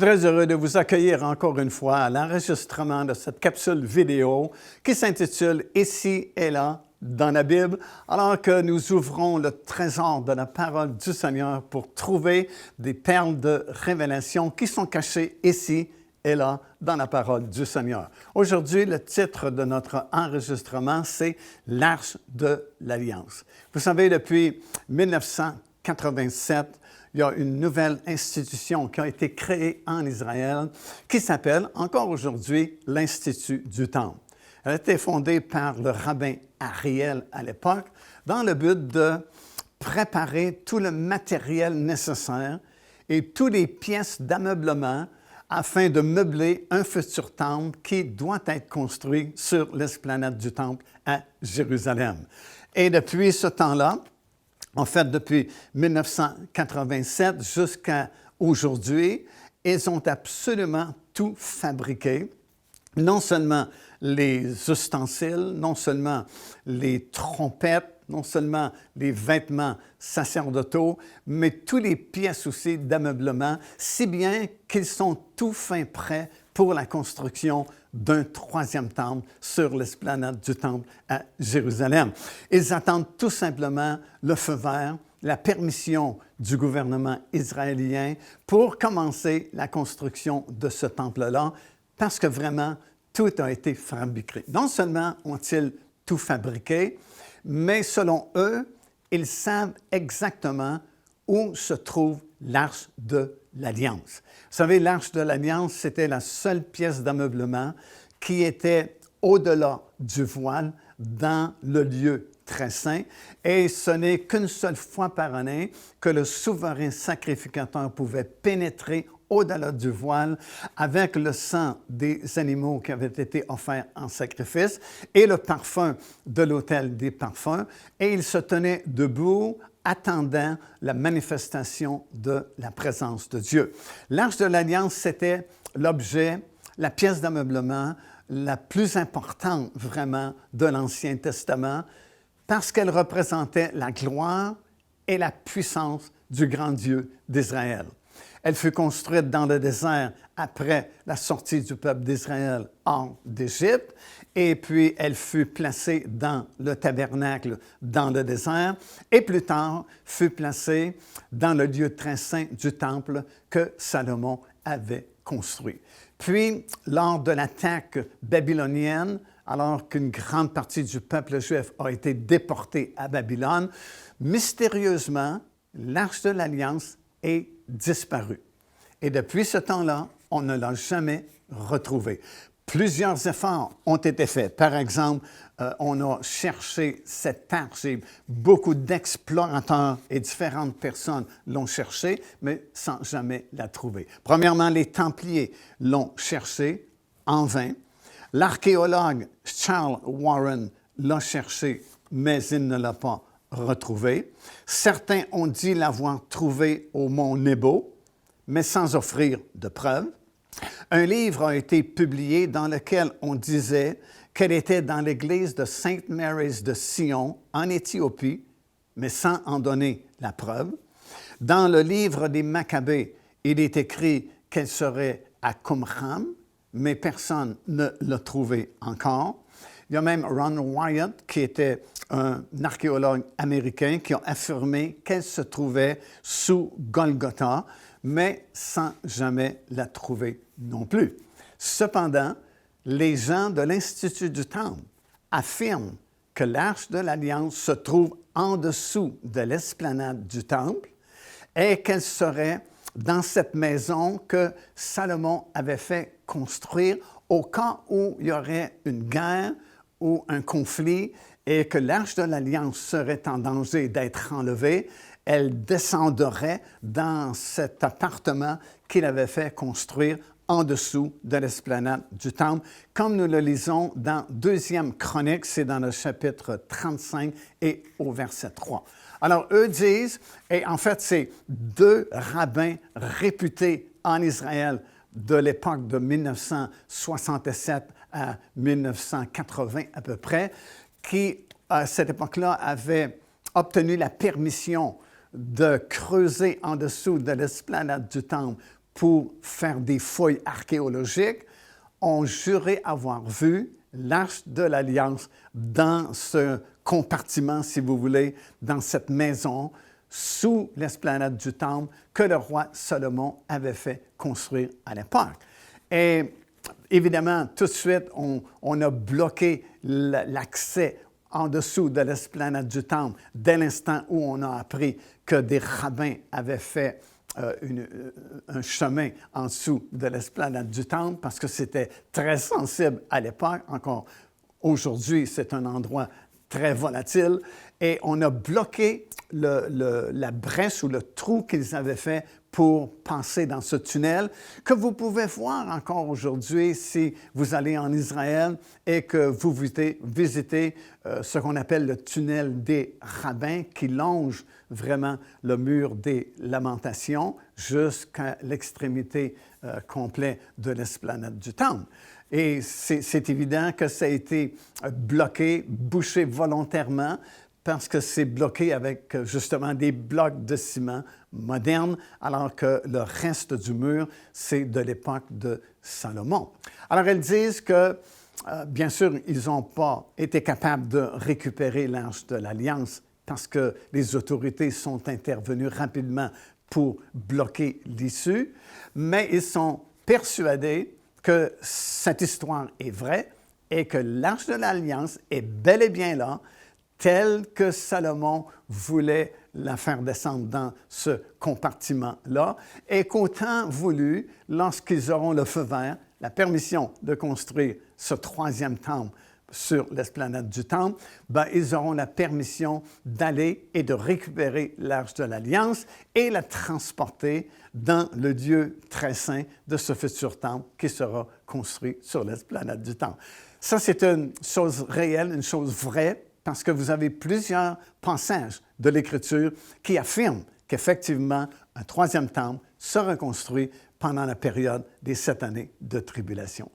très heureux de vous accueillir encore une fois à l'enregistrement de cette capsule vidéo qui s'intitule « Ici et là » dans la Bible, alors que nous ouvrons le trésor de la parole du Seigneur pour trouver des perles de révélation qui sont cachées ici et là dans la parole du Seigneur. Aujourd'hui, le titre de notre enregistrement, c'est « L'Arche de l'Alliance ». Vous savez, depuis 1987, il y a une nouvelle institution qui a été créée en Israël qui s'appelle, encore aujourd'hui, l'Institut du Temple. Elle a été fondée par le rabbin Ariel à l'époque dans le but de préparer tout le matériel nécessaire et toutes les pièces d'ameublement afin de meubler un futur temple qui doit être construit sur l'esplanade du Temple à Jérusalem. Et depuis ce temps-là, en fait, depuis 1987 jusqu'à aujourd'hui, ils ont absolument tout fabriqué. Non seulement les ustensiles, non seulement les trompettes, non seulement les vêtements sacerdotaux, mais toutes les pièces aussi d'ameublement, si bien qu'ils sont tout fin prêts pour la construction d'un troisième temple sur l'esplanade du Temple à Jérusalem. Ils attendent tout simplement le feu vert, la permission du gouvernement israélien pour commencer la construction de ce temple-là, parce que vraiment, tout a été fabriqué. Non seulement ont-ils tout fabriqué, mais selon eux, ils savent exactement où se trouve l'Arche de l'Alliance. Vous savez, l'Arche de l'Alliance, c'était la seule pièce d'ameublement qui était au-delà du voile dans le lieu très saint, et ce n'est qu'une seule fois par année que le souverain sacrificateur pouvait pénétrer au-delà du voile avec le sang des animaux qui avaient été offerts en sacrifice et le parfum de l'autel des parfums, et il se tenait debout attendant la manifestation de la présence de Dieu. L'Arche de l'Alliance, c'était l'objet, la pièce d'ameublement la plus importante vraiment de l'Ancien Testament parce qu'elle représentait la gloire et la puissance du grand Dieu d'Israël. Elle fut construite dans le désert après la sortie du peuple d'Israël hors d'Égypte, et puis elle fut placée dans le tabernacle dans le désert, et plus tard fut placée dans le lieu très saint du temple que Salomon avait construit. Puis, lors de l'attaque babylonienne, alors qu'une grande partie du peuple juif a été déportée à Babylone, mystérieusement, l'Arche de l'Alliance est disparue. Et depuis ce temps-là, on ne l'a jamais retrouvée. Plusieurs efforts ont été faits. Par exemple, on a cherché cette arche et beaucoup d'explorateurs et différentes personnes l'ont cherchée, mais sans jamais la trouver. Premièrement, les Templiers l'ont cherchée en vain. L'archéologue Charles Warren l'a cherchée, mais il ne l'a pas retrouvée. Certains ont dit l'avoir trouvée au mont Nebo, mais sans offrir de preuves. Un livre a été publié dans lequel on disait qu'elle était dans l'église de Saint Mary's de Sion, en Éthiopie, mais sans en donner la preuve. Dans le livre des Maccabées, il est écrit qu'elle serait à Qumran, mais personne ne l'a trouvée encore. Il y a même Ron Wyatt, qui était un archéologue américain, qui a affirmé qu'elle se trouvait sous Golgotha, mais sans jamais la trouver non plus. Cependant, les gens de l'Institut du Temple affirment que l'Arche de l'Alliance se trouve en dessous de l'esplanade du Temple et qu'elle serait dans cette maison que Salomon avait fait construire au cas où il y aurait une guerre ou un conflit et que l'Arche de l'Alliance serait en danger d'être enlevée. Elle descendrait dans cet appartement qu'il avait fait construire en dessous de l'esplanade du Temple, comme nous le lisons dans 2e Chronique, c'est dans le chapitre 35 et au verset 3. Alors, eux disent, et en fait, c'est 2 rabbins réputés en Israël de l'époque de 1967 à 1980 à peu près, qui, à cette époque-là, avaient obtenu la permission de creuser en dessous de l'esplanade du Temple pour faire des fouilles archéologiques, ont juré avoir vu l'Arche de l'Alliance dans ce compartiment, si vous voulez, dans cette maison, sous l'esplanade du Temple que le roi Salomon avait fait construire à l'époque. Et évidemment, tout de suite, on a bloqué l'accès en dessous de l'esplanade du Temple dès l'instant où on a appris que des rabbins avaient fait un chemin en dessous de l'esplanade du Temple parce que c'était très sensible à l'époque. Encore aujourd'hui, c'est un endroit très volatile. Et on a bloqué la brèche ou le trou qu'ils avaient fait pour passer dans ce tunnel, que vous pouvez voir encore aujourd'hui si vous allez en Israël et que vous visitez ce qu'on appelle le tunnel des rabbins qui longe vraiment le mur des Lamentations jusqu'à l'extrémité complète de l'esplanade du Temple. Et c'est évident que ça a été bloqué, bouché volontairement, parce que c'est bloqué avec justement des blocs de ciment modernes, alors que le reste du mur, c'est de l'époque de Salomon. Alors, elles disent que, bien sûr, ils n'ont pas été capables de récupérer l'Arche de l'Alliance parce que les autorités sont intervenues rapidement pour bloquer l'issue, mais ils sont persuadés que cette histoire est vraie et que l'Arche de l'Alliance est bel et bien là, telle que Salomon voulait la faire descendre dans ce compartiment-là, et qu'au temps voulu, lorsqu'ils auront le feu vert, la permission de construire ce troisième temple sur l'esplanade du Temple, ils auront la permission d'aller et de récupérer l'Arche de l'Alliance et la transporter dans le lieu très saint de ce futur temple qui sera construit sur l'esplanade du Temple. Ça, c'est une chose réelle, une chose vraie, parce que vous avez plusieurs passages de l'Écriture qui affirment qu'effectivement, un troisième temple sera construit pendant la période des 7 années de tribulation.